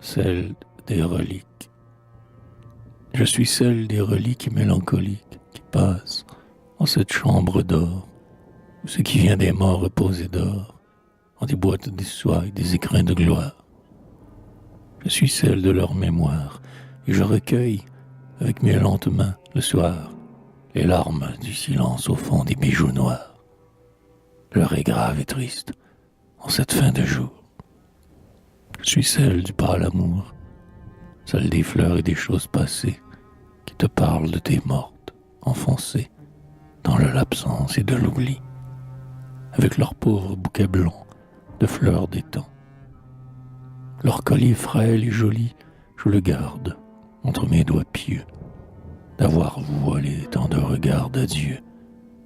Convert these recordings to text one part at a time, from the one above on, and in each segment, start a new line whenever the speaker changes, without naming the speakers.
celle des reliques. Je suis celle des reliques mélancoliques qui passent en cette chambre d'or, où ce qui vient des morts reposés dort, en des boîtes de soie et des écrins de gloire. Je suis celle de leur mémoire, et je recueille, avec mes lentes mains, le soir, les larmes du silence au fond des bijoux noirs. L'heure est grave et triste, en cette fin de jour. Je suis celle du pâle amour, celle des fleurs et des choses passées, qui te parlent de tes mortes, enfoncées, dans l'absence et de l'oubli, avec leurs pauvres bouquets blancs de fleurs des temps. Leur collier frêle et joli, je le garde entre mes doigts pieux, d'avoir voilé tant de regards d'adieu,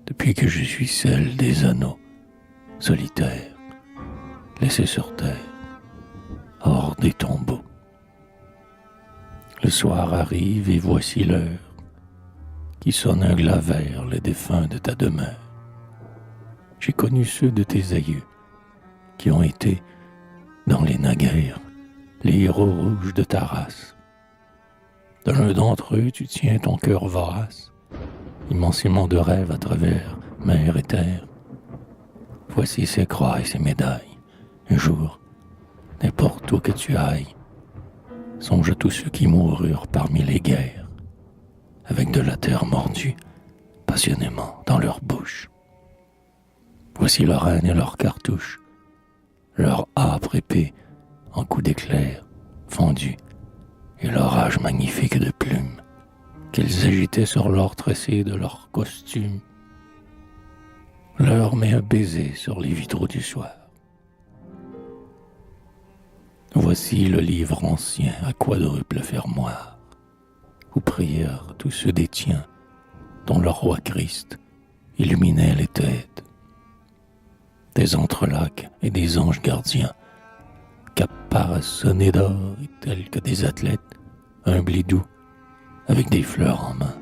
depuis que je suis celle des anneaux, solitaires, laissés sur terre, hors des tombeaux. Le soir arrive et voici l'heure, qui sonne un glas vert les défunts de ta demeure. J'ai connu ceux de tes aïeux, qui ont été, dans les naguères, les héros rouges de ta race. Dans l'un d'entre eux, tu tiens ton cœur vorace, immensément de rêves à travers mer et terre. Voici ses croix et ses médailles. Un jour, n'importe où que tu ailles, songe à tous ceux qui moururent parmi les guerres, avec de la terre mordue, passionnément dans leur bouche. Voici leur haine et leurs cartouches, leur âpre épée en coups d'éclair fendus, et l'orage magnifique de plumes qu'ils agitaient sur l'or tressé de leurs costumes. Leur met un baiser sur les vitraux du soir. Voici le livre ancien à quadruple fermoir, où prièrent tous ceux des tiens dont le roi Christ illuminait les têtes. Des entrelacs et des anges gardiens, caparaçonnés d'or et tels que des athlètes, humbles et doux, avec des fleurs en main,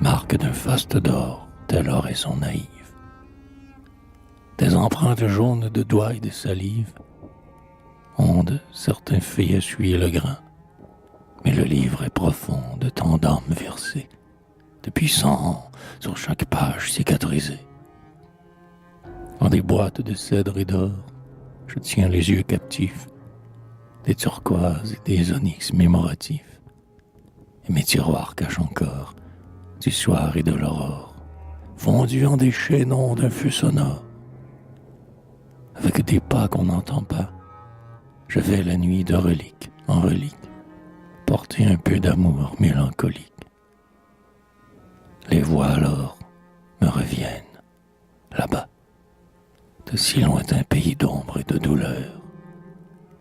marque d'un faste d'or, tel aurait son naïve. Des empreintes jaunes de doigts et de salive, onde certains feuillets essuyer le grain, mais le livre est profond de tant d'âmes versées, depuis 100 ans sur chaque page cicatrisée. En des boîtes de cèdre et d'or, je tiens les yeux captifs, des turquoises et des onyx mémoratifs, et mes tiroirs cachent encore du soir et de l'aurore, fondus en des chaînons d'un feu sonore. Avec des pas qu'on n'entend pas, je vais la nuit de relique en relique, porter un peu d'amour mélancolique. Les voix alors me reviennent, là-bas, de si lointains pays d'ombre et de douleur,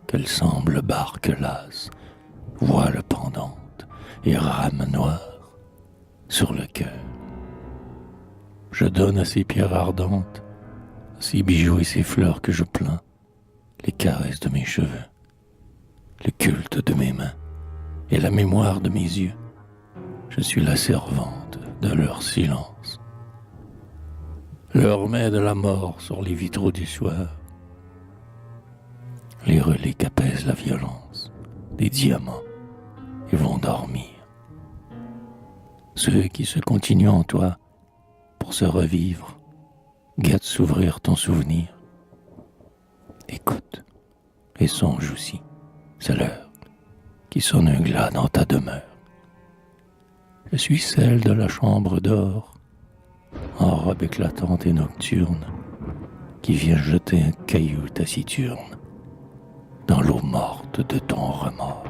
qu'elles semblent barques lasses, voiles pendantes et rames noires sur le cœur. Je donne à ces pierres ardentes, à ces bijoux et ces fleurs que je plains, les caresses de mes cheveux, le culte de mes mains et la mémoire de mes yeux. Je suis la servante de leur silence. Leur met de la mort sur les vitraux du soir. Les reliques apaisent la violence des diamants et vont dormir. Ceux qui se continuent en toi pour se revivre guettent s'ouvrir ton souvenir. Écoute et songe aussi, c'est l'heure qui sonne un glas dans ta demeure. Je suis celle de la chambre d'or, en robe éclatante et nocturne, qui vient jeter un caillou taciturne dans l'eau morte de ton remords.